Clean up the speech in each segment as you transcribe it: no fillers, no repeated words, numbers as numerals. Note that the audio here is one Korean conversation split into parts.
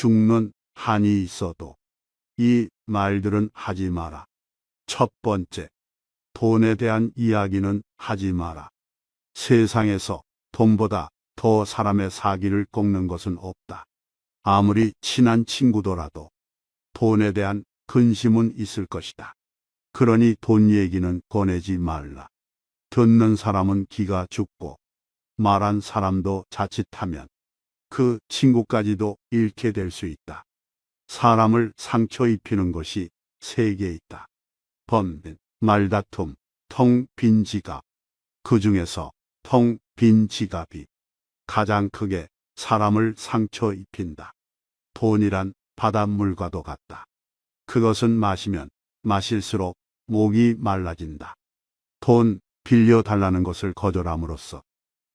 죽는 한이 있어도 이 말들은 하지 마라. 첫 번째, 돈에 대한 이야기는 하지 마라. 세상에서 돈보다 더 사람의 사기를 꺾는 것은 없다. 아무리 친한 친구더라도 돈에 대한 근심은 있을 것이다. 그러니 돈 얘기는 꺼내지 말라. 듣는 사람은 기가 죽고 말한 사람도 자칫하면 그 친구까지도 잃게 될 수 있다. 사람을 상처 입히는 것이 세 개 있다. 번빈, 말다툼, 텅 빈 지갑. 그 중에서 텅 빈 지갑이 가장 크게 사람을 상처 입힌다. 돈이란 바닷물과도 같다. 그것은 마시면 마실수록 목이 말라진다. 돈 빌려달라는 것을 거절함으로써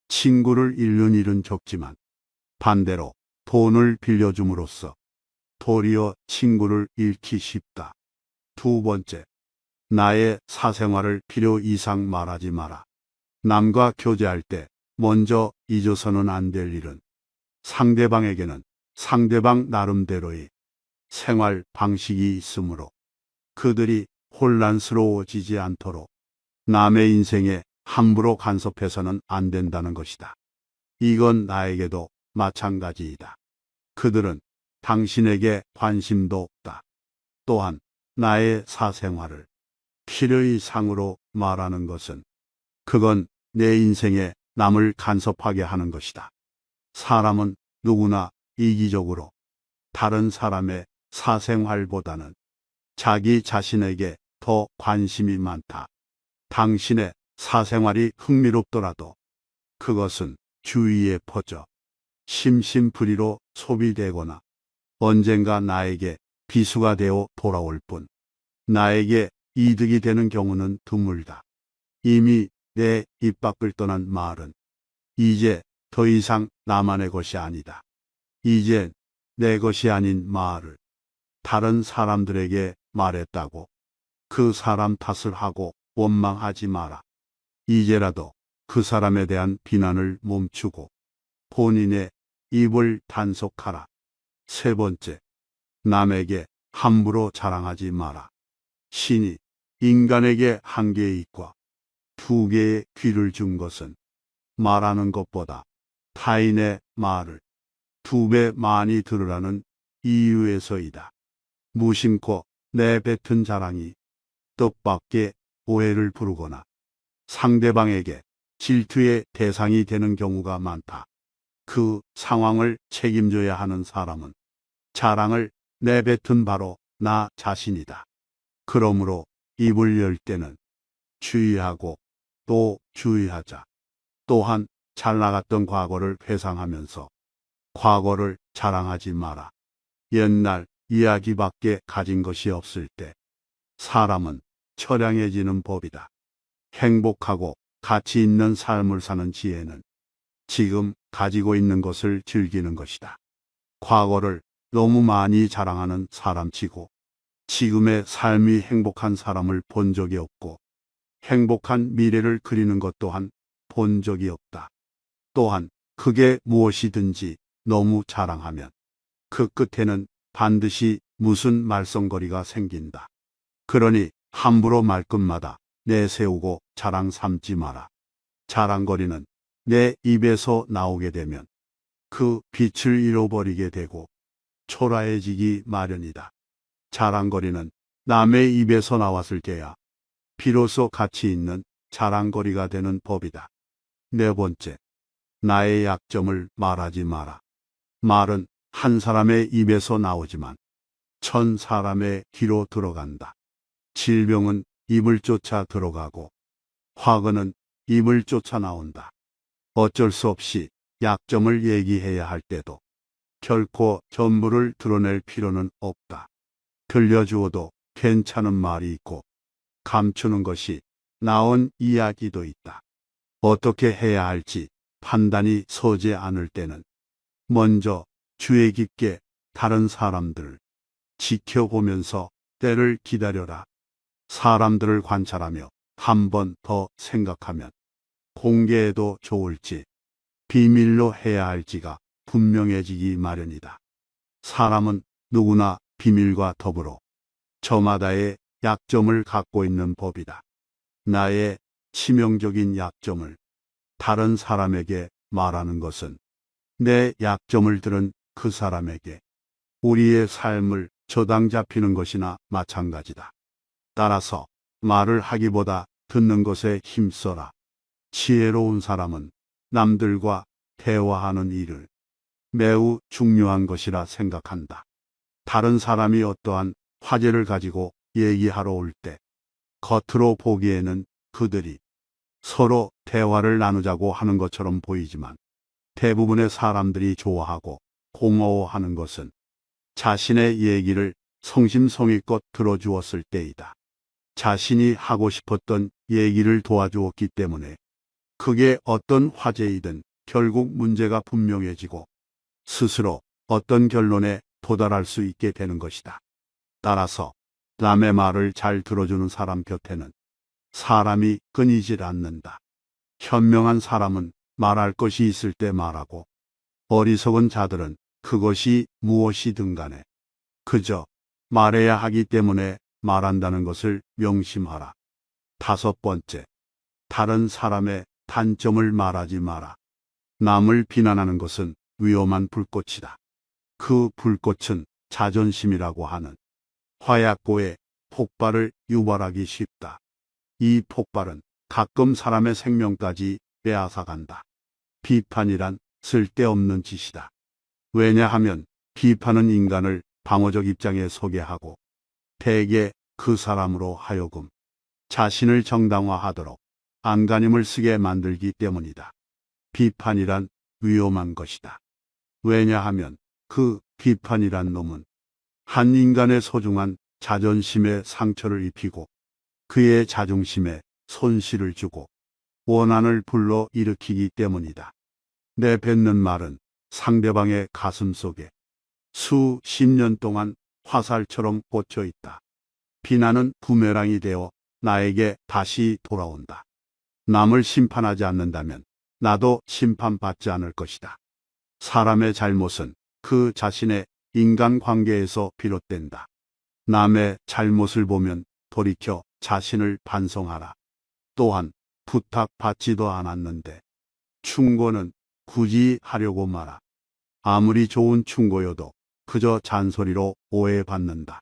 친구를 잃는 일은 적지만 반대로 돈을 빌려줌으로써 도리어 친구를 잃기 쉽다. 두 번째, 나의 사생활을 필요 이상 말하지 마라. 남과 교제할 때 먼저 잊어서는 안 될 일은 상대방에게는 상대방 나름대로의 생활 방식이 있으므로 그들이 혼란스러워지지 않도록 남의 인생에 함부로 간섭해서는 안 된다는 것이다. 이건 나에게도 마찬가지이다. 그들은 당신에게 관심도 없다. 또한 나의 사생활을 필요 이상으로 말하는 것은 그건 내 인생에 남을 간섭하게 하는 것이다. 사람은 누구나 이기적으로 다른 사람의 사생활보다는 자기 자신에게 더 관심이 많다. 당신의 사생활이 흥미롭더라도 그것은 주위에 퍼져 심심풀이로 소비되거나 언젠가 나에게 비수가 되어 돌아올 뿐 나에게 이득이 되는 경우는 드물다. 이미 내 입 밖을 떠난 말은 이제 더 이상 나만의 것이 아니다. 이제 내 것이 아닌 말을 다른 사람들에게 말했다고 그 사람 탓을 하고 원망하지 마라. 이제라도 그 사람에 대한 비난을 멈추고 본인의 입을 단속하라. 세 번째, 남에게 함부로 자랑하지 마라. 신이 인간에게 한 개의 입과 두 개의 귀를 준 것은 말하는 것보다 타인의 말을 두 배 많이 들으라는 이유에서이다. 무심코 내뱉은 자랑이 뜻밖의 오해를 부르거나 상대방에게 질투의 대상이 되는 경우가 많다. 그 상황을 책임져야 하는 사람은 자랑을 내뱉은 바로 나 자신이다. 그러므로 입을 열 때는 주의하고 또 주의하자. 또한 잘 나갔던 과거를 회상하면서 과거를 자랑하지 마라. 옛날 이야기밖에 가진 것이 없을 때 사람은 처량해지는 법이다. 행복하고 가치 있는 삶을 사는 지혜는 지금 가지고 있는 것을 즐기는 것이다. 과거를 너무 많이 자랑하는 사람치고 지금의 삶이 행복한 사람을 본 적이 없고 행복한 미래를 그리는 것 또한 본 적이 없다. 또한 그게 무엇이든지 너무 자랑하면 그 끝에는 반드시 무슨 말썽거리가 생긴다. 그러니 함부로 말끝마다 내세우고 자랑 삼지 마라. 자랑거리는 내 입에서 나오게 되면 그 빛을 잃어버리게 되고 초라해지기 마련이다. 자랑거리는 남의 입에서 나왔을 때야 비로소 가치 있는 자랑거리가 되는 법이다. 네 번째, 나의 약점을 말하지 마라. 말은 한 사람의 입에서 나오지만 천 사람의 귀로 들어간다. 질병은 입을 쫓아 들어가고 화근은 입을 쫓아 나온다. 어쩔 수 없이 약점을 얘기해야 할 때도 결코 전부를 드러낼 필요는 없다. 들려주어도 괜찮은 말이 있고 감추는 것이 나은 이야기도 있다. 어떻게 해야 할지 판단이 서지 않을 때는 먼저 주의 깊게 다른 사람들을 지켜보면서 때를 기다려라. 사람들을 관찰하며 한 번 더 생각하면 공개해도 좋을지 비밀로 해야 할지가 분명해지기 마련이다. 사람은 누구나 비밀과 더불어 저마다의 약점을 갖고 있는 법이다. 나의 치명적인 약점을 다른 사람에게 말하는 것은 내 약점을 들은 그 사람에게 우리의 삶을 저당 잡히는 것이나 마찬가지다. 따라서 말을 하기보다 듣는 것에 힘써라. 지혜로운 사람은 남들과 대화하는 일을 매우 중요한 것이라 생각한다. 다른 사람이 어떠한 화제를 가지고 얘기하러 올 때 겉으로 보기에는 그들이 서로 대화를 나누자고 하는 것처럼 보이지만 대부분의 사람들이 좋아하고 고마워하는 것은 자신의 얘기를 성심성의껏 들어주었을 때이다. 자신이 하고 싶었던 얘기를 도와주었기 때문에 그게 어떤 화제이든 결국 문제가 분명해지고 스스로 어떤 결론에 도달할 수 있게 되는 것이다. 따라서 남의 말을 잘 들어주는 사람 곁에는 사람이 끊이질 않는다. 현명한 사람은 말할 것이 있을 때 말하고 어리석은 자들은 그것이 무엇이든 간에 그저 말해야 하기 때문에 말한다는 것을 명심하라. 다섯 번째, 다른 사람의 단점을 말하지 마라. 남을 비난하는 것은 위험한 불꽃이다. 그 불꽃은 자존심이라고 하는 화약고에 폭발을 유발하기 쉽다. 이 폭발은 가끔 사람의 생명까지 빼앗아간다. 비판이란 쓸데없는 짓이다. 왜냐하면 비판은 인간을 방어적 입장에 서게 하고 대개 그 사람으로 하여금 자신을 정당화하도록 안간힘을 쓰게 만들기 때문이다. 비판이란 위험한 것이다. 왜냐하면 그 비판이란 놈은 한 인간의 소중한 자존심에 상처를 입히고 그의 자존심에 손실을 주고 원한을 불러 일으키기 때문이다. 내뱉는 말은 상대방의 가슴 속에 수십 년 동안 화살처럼 꽂혀 있다. 비난은 부메랑이 되어 나에게 다시 돌아온다. 남을 심판하지 않는다면 나도 심판받지 않을 것이다. 사람의 잘못은 그 자신의 인간관계에서 비롯된다. 남의 잘못을 보면 돌이켜 자신을 반성하라. 또한 부탁받지도 않았는데 충고는 굳이 하려고 마라. 아무리 좋은 충고여도 그저 잔소리로 오해받는다.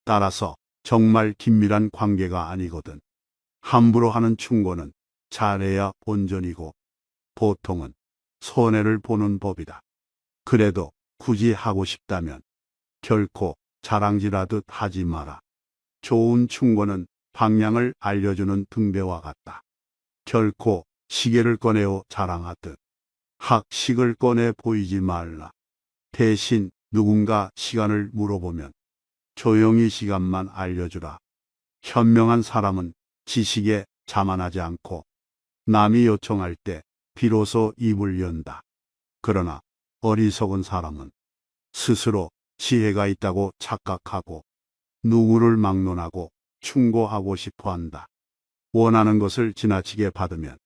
따라서 정말 긴밀한 관계가 아니거든 함부로 하는 충고는 잘해야 본전이고 보통은 손해를 보는 법이다. 그래도 굳이 하고 싶다면 결코 자랑질하듯 하지 마라. 좋은 충고는 방향을 알려주는 등대와 같다. 결코 시계를 꺼내어 자랑하듯 학식을 꺼내 보이지 말라. 대신 누군가 시간을 물어보면 조용히 시간만 알려주라. 현명한 사람은 지식에 자만하지 않고 남이 요청할 때 비로소 입을 연다. 그러나 어리석은 사람은 스스로 지혜가 있다고 착각하고 누구를 막론하고 충고하고 싶어 한다. 원하는 것을 지나치게 받으면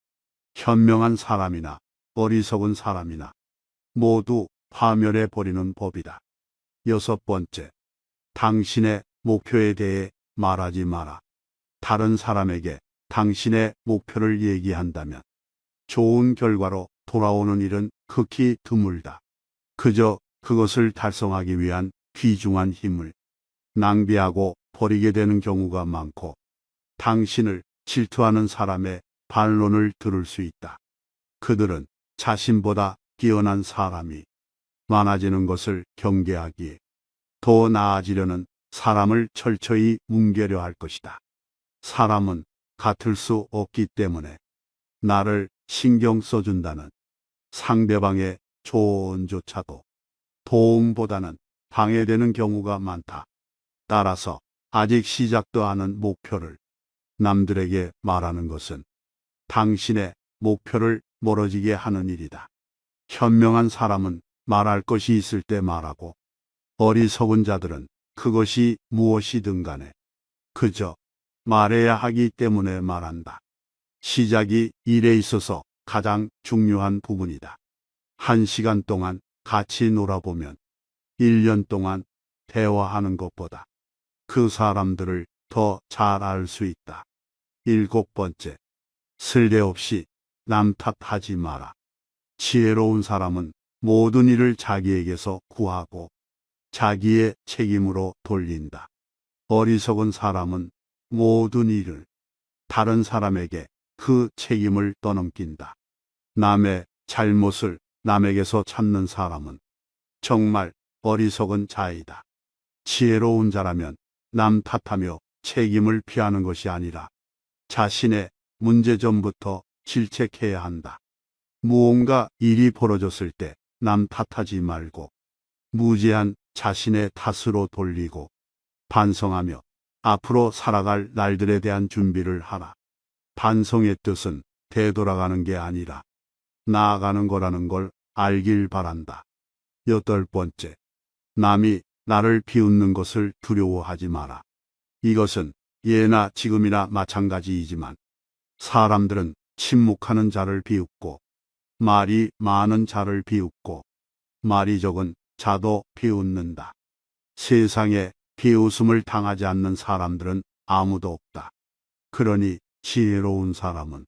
현명한 사람이나 어리석은 사람이나 모두 파멸해 버리는 법이다. 여섯 번째, 당신의 목표에 대해 말하지 마라. 다른 사람에게 당신의 목표를 얘기한다면 좋은 결과로 돌아오는 일은 극히 드물다. 그저 그것을 달성하기 위한 귀중한 힘을 낭비하고 버리게 되는 경우가 많고 당신을 질투하는 사람의 반론을 들을 수 있다. 그들은 자신보다 뛰어난 사람이 많아지는 것을 경계하기에 더 나아지려는 사람을 철저히 뭉개려 할 것이다. 사람은 같을 수 없기 때문에 나를 신경 써준다는 상대방의 조언조차도 도움보다는 방해되는 경우가 많다. 따라서 아직 시작도 않은 목표를 남들에게 말하는 것은 당신의 목표를 멀어지게 하는 일이다. 현명한 사람은 말할 것이 있을 때 말하고 어리석은 자들은 그것이 무엇이든 간에 그저 말해야 하기 때문에 말한다. 시작이 일에 있어서 가장 중요한 부분이다. 한 시간 동안 같이 놀아보면 1년 동안 대화하는 것보다 그 사람들을 더 잘 알 수 있다. 7번째, 쓸데없이 남 탓하지 마라. 지혜로운 사람은 모든 일을 자기에게서 구하고 자기의 책임으로 돌린다. 어리석은 사람은 모든 일을 다른 사람에게 그 책임을 떠넘긴다. 남의 잘못을 남에게서 찾는 사람은 정말 어리석은 자이다. 지혜로운 자라면 남 탓하며 책임을 피하는 것이 아니라 자신의 문제점부터 질책해야 한다. 무언가 일이 벌어졌을 때 남 탓하지 말고 무제한 자신의 탓으로 돌리고 반성하며 앞으로 살아갈 날들에 대한 준비를 하라. 반성의 뜻은 되돌아가는 게 아니라 나아가는 거라는 걸 알길 바란다. 8번째, 남이 나를 비웃는 것을 두려워하지 마라. 이것은 예나 지금이나 마찬가지이지만 사람들은 침묵하는 자를 비웃고 말이 많은 자를 비웃고 말이 적은 자도 비웃는다. 세상에 비웃음을 당하지 않는 사람들은 아무도 없다. 그러니 지혜로운 사람은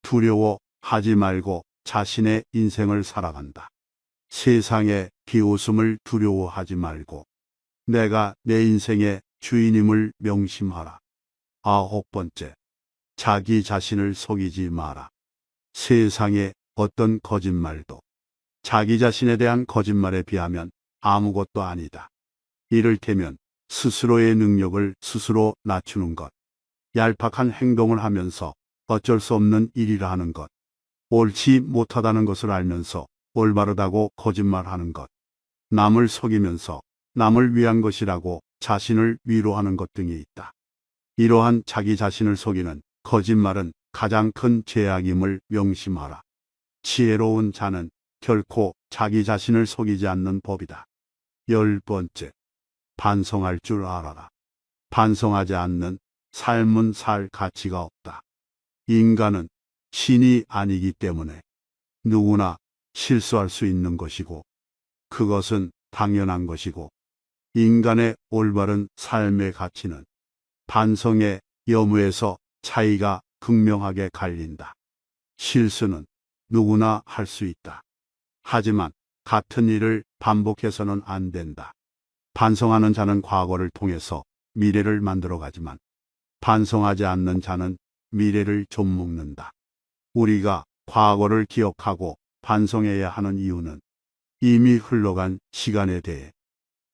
두려워하지 말고 자신의 인생을 살아간다. 세상에 비웃음을 두려워하지 말고 내가 내 인생의 주인임을 명심하라. 9번째, 자기 자신을 속이지 마라. 세상에 어떤 거짓말도 자기 자신에 대한 거짓말에 비하면 아무것도 아니다. 이를테면 스스로의 능력을 스스로 낮추는 것, 얄팍한 행동을 하면서 어쩔 수 없는 일이라 하는 것, 옳지 못하다는 것을 알면서 올바르다고 거짓말하는 것, 남을 속이면서 남을 위한 것이라고 자신을 위로하는 것 등이 있다. 이러한 자기 자신을 속이는 거짓말은 가장 큰 죄악임을 명심하라. 지혜로운 자는 결코 자기 자신을 속이지 않는 법이다. 10번째, 반성할 줄 알아라. 반성하지 않는 삶은 살 가치가 없다. 인간은 신이 아니기 때문에 누구나 실수할 수 있는 것이고 그것은 당연한 것이고 인간의 올바른 삶의 가치는 반성의 여무에서 차이가 극명하게 갈린다. 실수는 누구나 할 수 있다. 하지만 같은 일을 반복해서는 안 된다. 반성하는 자는 과거를 통해서 미래를 만들어가지만 반성하지 않는 자는 미래를 좀먹는다. 우리가 과거를 기억하고 반성해야 하는 이유는 이미 흘러간 시간에 대해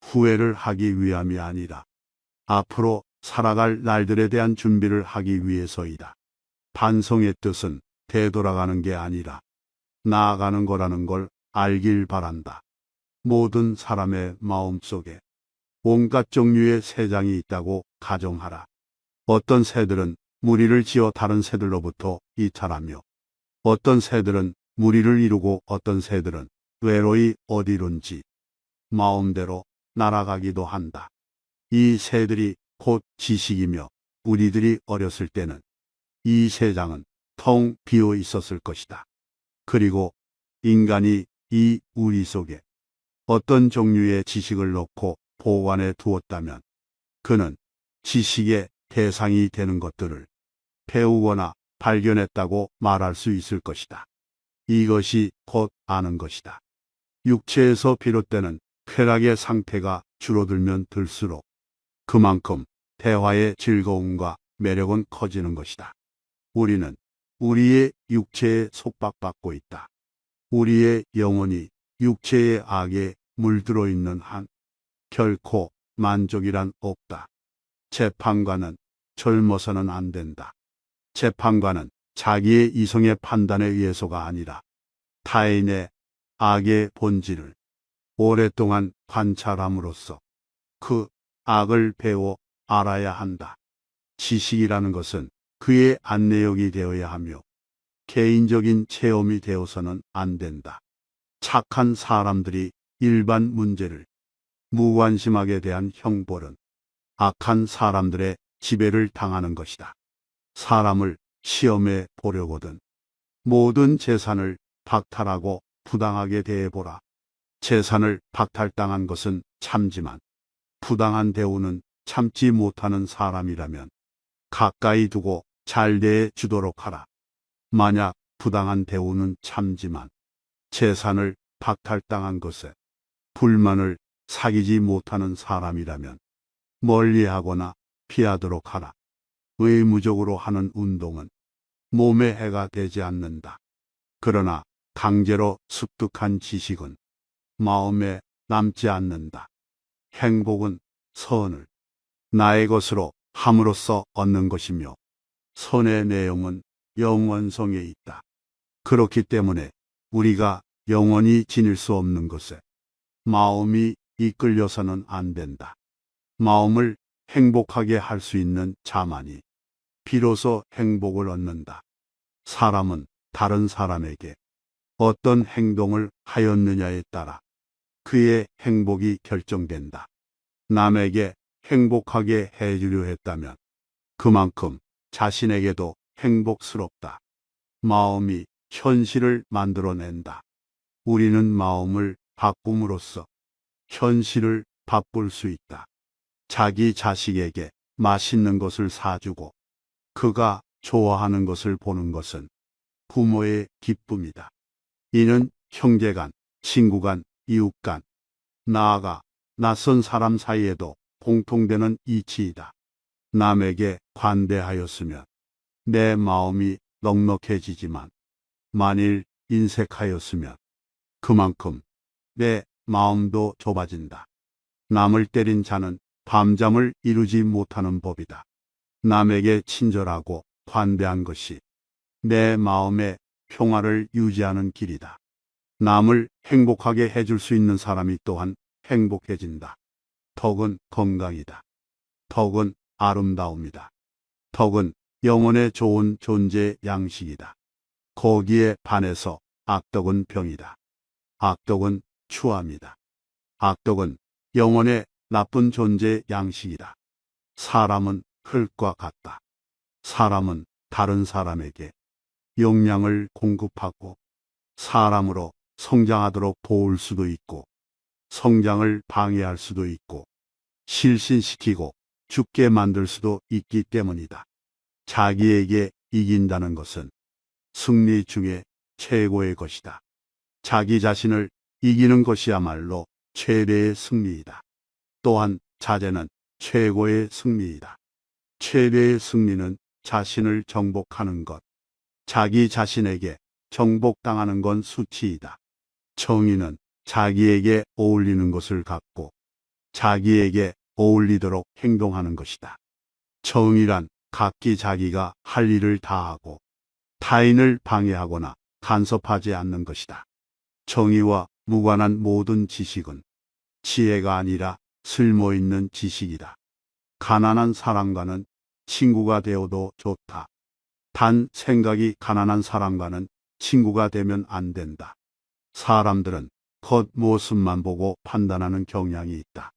후회를 하기 위함이 아니라 앞으로 살아갈 날들에 대한 준비를 하기 위해서이다. 반성의 뜻은 되돌아가는 게 아니라 나아가는 거라는 걸 알길 바란다. 모든 사람의 마음속에 온갖 종류의 새장이 있다고 가정하라. 어떤 새들은 무리를 지어 다른 새들로부터 이탈하며 어떤 새들은 무리를 이루고 어떤 새들은 외로이 어디론지 마음대로 날아가기도 한다. 이 새들이 곧 지식이며 우리들이 어렸을 때는 이 새장은 텅 비어 있었을 것이다. 그리고 인간이 이 우리 속에 어떤 종류의 지식을 넣고 보관해 두었다면 그는 지식의 대상이 되는 것들을 배우거나 발견했다고 말할 수 있을 것이다. 이것이 곧 아는 것이다. 육체에서 비롯되는 쾌락의 상태가 줄어들면 들수록 그만큼 대화의 즐거움과 매력은 커지는 것이다. 우리는 우리의 육체에 속박받고 있다. 우리의 영혼이 육체의 악에 물들어 있는 한 결코 만족이란 없다. 재판관은 젊어서는 안 된다. 재판관은 자기의 이성의 판단에 의해서가 아니라 타인의 악의 본질을 오랫동안 관찰함으로써 그 악을 배워 알아야 한다. 지식이라는 것은 그의 안내역이 되어야 하며 개인적인 체험이 되어서는 안 된다. 착한 사람들이 일반 문제를 무관심하게 대한 형벌은 악한 사람들의 지배를 당하는 것이다. 사람을 시험해 보려거든 모든 재산을 박탈하고 부당하게 대해보라. 재산을 박탈당한 것은 참지만 부당한 대우는 참지 못하는 사람이라면 가까이 두고 잘 대해 주도록 하라. 만약 부당한 대우는 참지만 재산을 박탈당한 것에 불만을 사귀지 못하는 사람이라면 멀리하거나 피하도록 하라. 의무적으로 하는 운동은 몸에 해가 되지 않는다. 그러나 강제로 습득한 지식은 마음에 남지 않는다. 행복은 선을 나의 것으로 함으로써 얻는 것이며 선의 내용은 영원성에 있다. 그렇기 때문에 우리가 영원히 지닐 수 없는 것에 마음이 이끌려서는 안 된다. 마음을 행복하게 할 수 있는 자만이 비로소 행복을 얻는다. 사람은 다른 사람에게 어떤 행동을 하였느냐에 따라 그의 행복이 결정된다. 남에게 행복하게 해주려 했다면 그만큼 자신에게도 행복스럽다. 마음이 현실을 만들어낸다. 우리는 마음을 바꿈으로써 현실을 바꿀 수 있다. 자기 자식에게 맛있는 것을 사주고 그가 좋아하는 것을 보는 것은 부모의 기쁨이다. 이는 형제간, 친구간, 이웃간, 나아가 낯선 사람 사이에도 공통되는 이치이다. 남에게 관대하였으면 내 마음이 넉넉해지지만 만일 인색하였으면 그만큼 내 마음도 좁아진다. 남을 때린 자는 밤잠을 이루지 못하는 법이다. 남에게 친절하고 관대한 것이 내 마음의 평화를 유지하는 길이다. 남을 행복하게 해줄 수 있는 사람이 또한 행복해진다. 덕은 건강이다. 덕은 아름다움이다. 덕은 영혼에 좋은 존재 양식이다. 거기에 반해서 악덕은 병이다. 악덕은 추함이다. 악덕은 영혼의 나쁜 존재 양식이다. 사람은 흙과 같다. 사람은 다른 사람에게 영양을 공급하고 사람으로 성장하도록 도울 수도 있고 성장을 방해할 수도 있고 실신시키고 죽게 만들 수도 있기 때문이다. 자기에게 이긴다는 것은 승리 중에 최고의 것이다. 자기 자신을 이기는 것이야말로 최대의 승리이다. 또한 자제는 최고의 승리이다. 최대의 승리는 자신을 정복하는 것. 자기 자신에게 정복당하는 건 수치이다. 정의는 자기에게 어울리는 것을 갖고 자기에게 어울리도록 행동하는 것이다. 정의란 각기 자기가 할 일을 다하고 타인을 방해하거나 간섭하지 않는 것이다. 정의와 무관한 모든 지식은 지혜가 아니라 쓸모있는 지식이다. 가난한 사람과는 친구가 되어도 좋다. 단 생각이 가난한 사람과는 친구가 되면 안 된다. 사람들은 겉모습만 보고 판단하는 경향이 있다.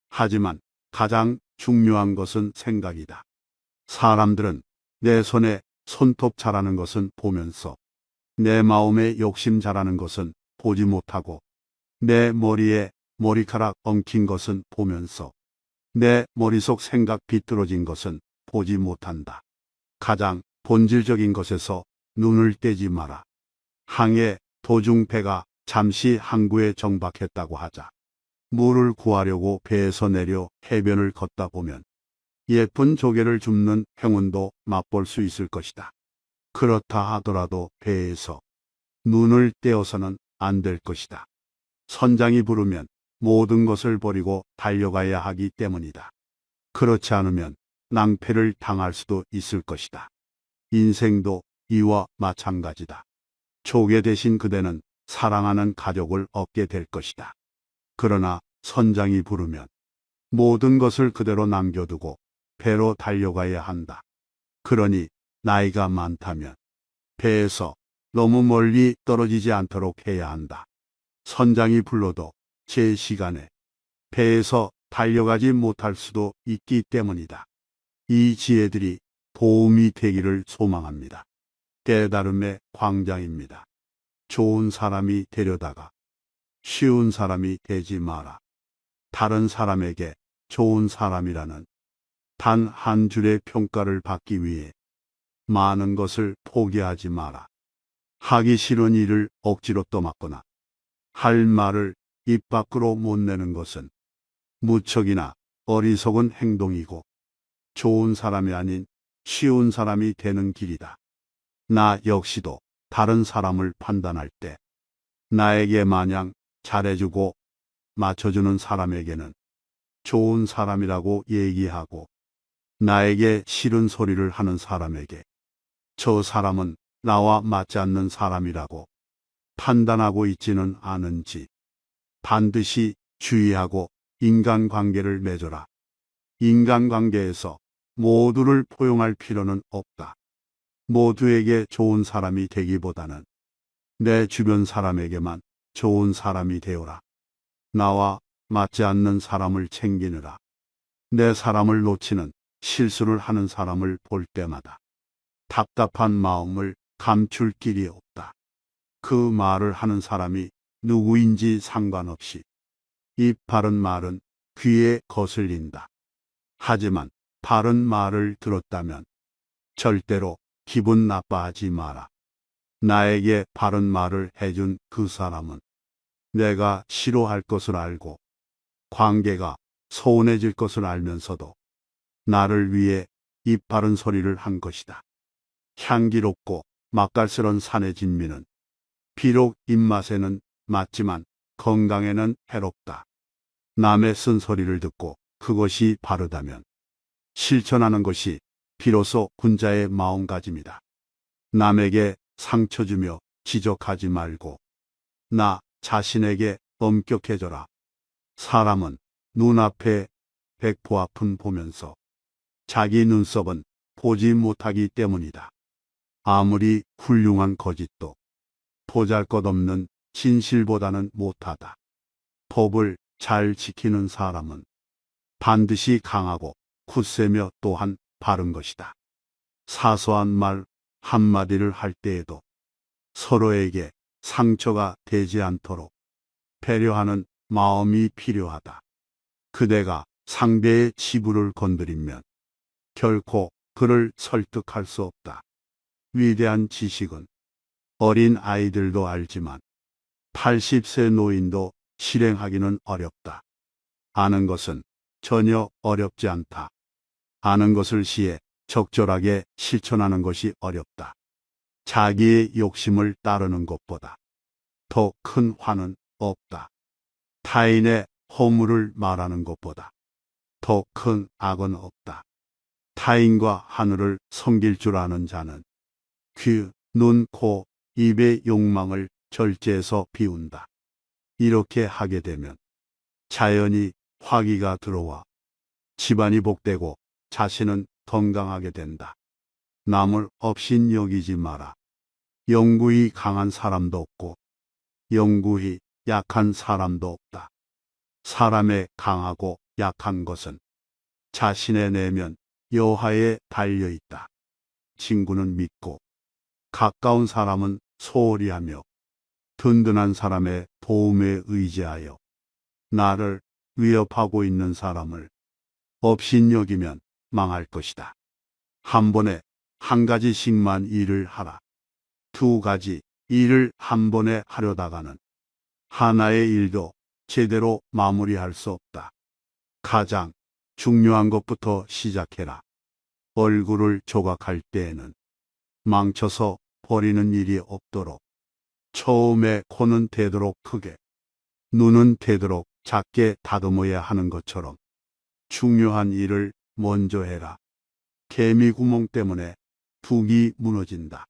하지만 가장 중요한 것은 생각이다. 사람들은 내 손에 손톱 자라는 것은 보면서 내 마음에 욕심 자라는 것은 보지 못하고 내 머리에 머리카락 엉킨 것은 보면서 내 머릿속 생각 비뚤어진 것은 보지 못한다. 가장 본질적인 것에서 눈을 떼지 마라. 항해 도중 배가 잠시 항구에 정박했다고 하자. 물을 구하려고 배에서 내려 해변을 걷다 보면 예쁜 조개를 줍는 행운도 맛볼 수 있을 것이다. 그렇다 하더라도 배에서 눈을 떼어서는 안 될 것이다. 선장이 부르면 모든 것을 버리고 달려가야 하기 때문이다. 그렇지 않으면 낭패를 당할 수도 있을 것이다. 인생도 이와 마찬가지다. 조개 대신 그대는 사랑하는 가족을 얻게 될 것이다. 그러나 선장이 부르면 모든 것을 그대로 남겨두고 배로 달려가야 한다. 그러니 나이가 많다면 배에서 너무 멀리 떨어지지 않도록 해야 한다. 선장이 불러도 제 시간에 배에서 달려가지 못할 수도 있기 때문이다. 이 지혜들이 도움이 되기를 소망합니다. 깨달음의 광장입니다. 좋은 사람이 되려다가 쉬운 사람이 되지 마라. 다른 사람에게 좋은 사람이라는 단 한 줄의 평가를 받기 위해 많은 것을 포기하지 마라. 하기 싫은 일을 억지로 떠맡거나 할 말을 입 밖으로 못 내는 것은 무척이나 어리석은 행동이고 좋은 사람이 아닌 쉬운 사람이 되는 길이다. 나 역시도 다른 사람을 판단할 때 나에게 마냥 잘해주고 맞춰주는 사람에게는 좋은 사람이라고 얘기하고 나에게 싫은 소리를 하는 사람에게 저 사람은 나와 맞지 않는 사람이라고 판단하고 있지는 않은지 반드시 주의하고 인간관계를 맺어라. 인간관계에서 모두를 포용할 필요는 없다. 모두에게 좋은 사람이 되기보다는 내 주변 사람에게만 좋은 사람이 되어라. 나와 맞지 않는 사람을 챙기느라 내 사람을 놓치는 실수를 하는 사람을 볼 때마다 답답한 마음을 감출 길이 없다. 그 말을 하는 사람이 누구인지 상관없이 입 바른 말은 귀에 거슬린다. 하지만 바른 말을 들었다면 절대로 기분 나빠하지 마라. 나에게 바른 말을 해준 그 사람은 내가 싫어할 것을 알고 관계가 소원해질 것을 알면서도 나를 위해 입 바른 소리를 한 것이다. 향기롭고 맛깔스런 산의 진미는 비록 입맛에는 맞지만 건강에는 해롭다. 남의 쓴소리를 듣고 그것이 바르다면 실천하는 것이 비로소 군자의 마음가짐이다. 남에게 상처 주며 지적하지 말고 나 자신에게 엄격해져라. 사람은 눈앞에 백보 앞은 보면서 자기 눈썹은 보지 못하기 때문이다. 아무리 훌륭한 거짓도 보잘것없는 진실보다는 못하다. 법을 잘 지키는 사람은 반드시 강하고 굳세며 또한 바른 것이다. 사소한 말 한마디를 할 때에도 서로에게 상처가 되지 않도록 배려하는 마음이 필요하다. 그대가 상대의 치부를 건드리면 결코 그를 설득할 수 없다. 위대한 지식은 어린 아이들도 알지만 80세 노인도 실행하기는 어렵다. 아는 것은 전혀 어렵지 않다. 아는 것을 시에 적절하게 실천하는 것이 어렵다. 자기의 욕심을 따르는 것보다 더 큰 화는 없다. 타인의 허물을 말하는 것보다 더 큰 악은 없다. 타인과 하늘을 섬길 줄 아는 자는 귀, 눈, 코, 입의 욕망을 절제해서 비운다. 이렇게 하게 되면 자연히 화기가 들어와 집안이 복되고 자신은 건강하게 된다. 남을 업신 여기지 마라. 영구히 강한 사람도 없고 영구히 약한 사람도 없다. 사람의 강하고 약한 것은 자신의 내면 여하에 달려 있다. 친구는 믿고 가까운 사람은 소홀히 하며 든든한 사람의 도움에 의지하여 나를 위협하고 있는 사람을 업신여기면 망할 것이다. 한 번에 한 가지씩만 일을 하라. 두 가지 일을 한 번에 하려다가는 하나의 일도 제대로 마무리할 수 없다. 가장 중요한 것부터 시작해라. 얼굴을 조각할 때에는 망쳐서 버리는 일이 없도록 처음에 코는 되도록 크게, 눈은 되도록 작게 다듬어야 하는 것처럼 중요한 일을 먼저 해라. 개미 구멍 때문에 북이 무너진다.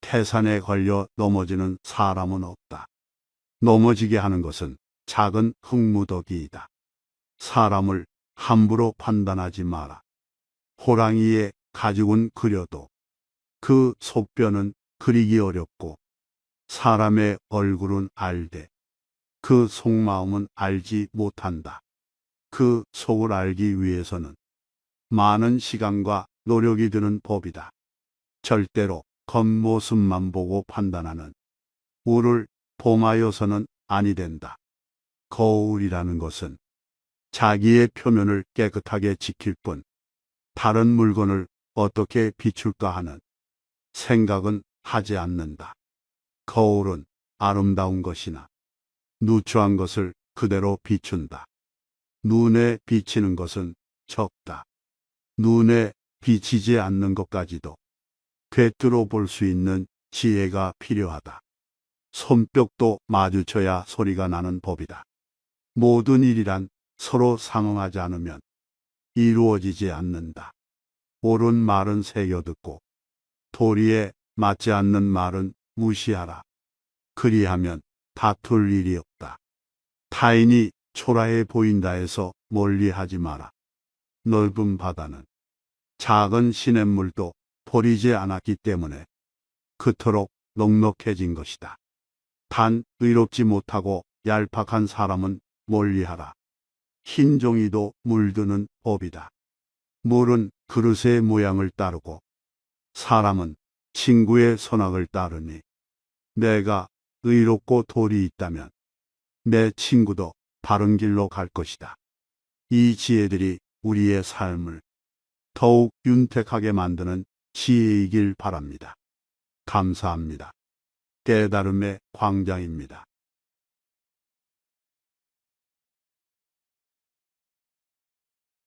태산에 걸려 넘어지는 사람은 없다. 넘어지게 하는 것은 작은 흙무더기이다. 사람을 함부로 판단하지 마라. 호랑이의 가죽은 그려도 그 속뼈는 그리기 어렵고 사람의 얼굴은 알되 그 속마음은 알지 못한다. 그 속을 알기 위해서는 많은 시간과 노력이 드는 법이다. 절대로 겉모습만 보고 판단하는 우를 범하여서는 아니 된다. 거울이라는 것은 자기의 표면을 깨끗하게 지킬 뿐 다른 물건을 어떻게 비출까 하는 생각은 하지 않는다. 거울은 아름다운 것이나 누추한 것을 그대로 비춘다. 눈에 비치는 것은 적다. 눈에 비치지 않는 것까지도 꿰뚫어 볼 수 있는 지혜가 필요하다. 손뼉도 마주쳐야 소리가 나는 법이다. 모든 일이란 서로 상응하지 않으면 이루어지지 않는다. 옳은 말은 새겨듣고 도리에 맞지 않는 말은 무시하라. 그리하면 다툴 일이 없다. 타인이 초라해 보인다 해서 멀리하지 마라. 넓은 바다는 작은 시냇물도 버리지 않았기 때문에 그토록 넉넉해진 것이다. 단 의롭지 못하고 얄팍한 사람은 멀리하라. 흰 종이도 물드는 법이다. 물은 그릇의 모양을 따르고 사람은 친구의 선악을 따르니 내가 의롭고 도리 있다면 내 친구도 바른 길로 갈 것이다. 이 지혜들이 우리의 삶을 더욱 윤택하게 만드는 지혜이길 바랍니다. 감사합니다. 깨달음의 광장입니다.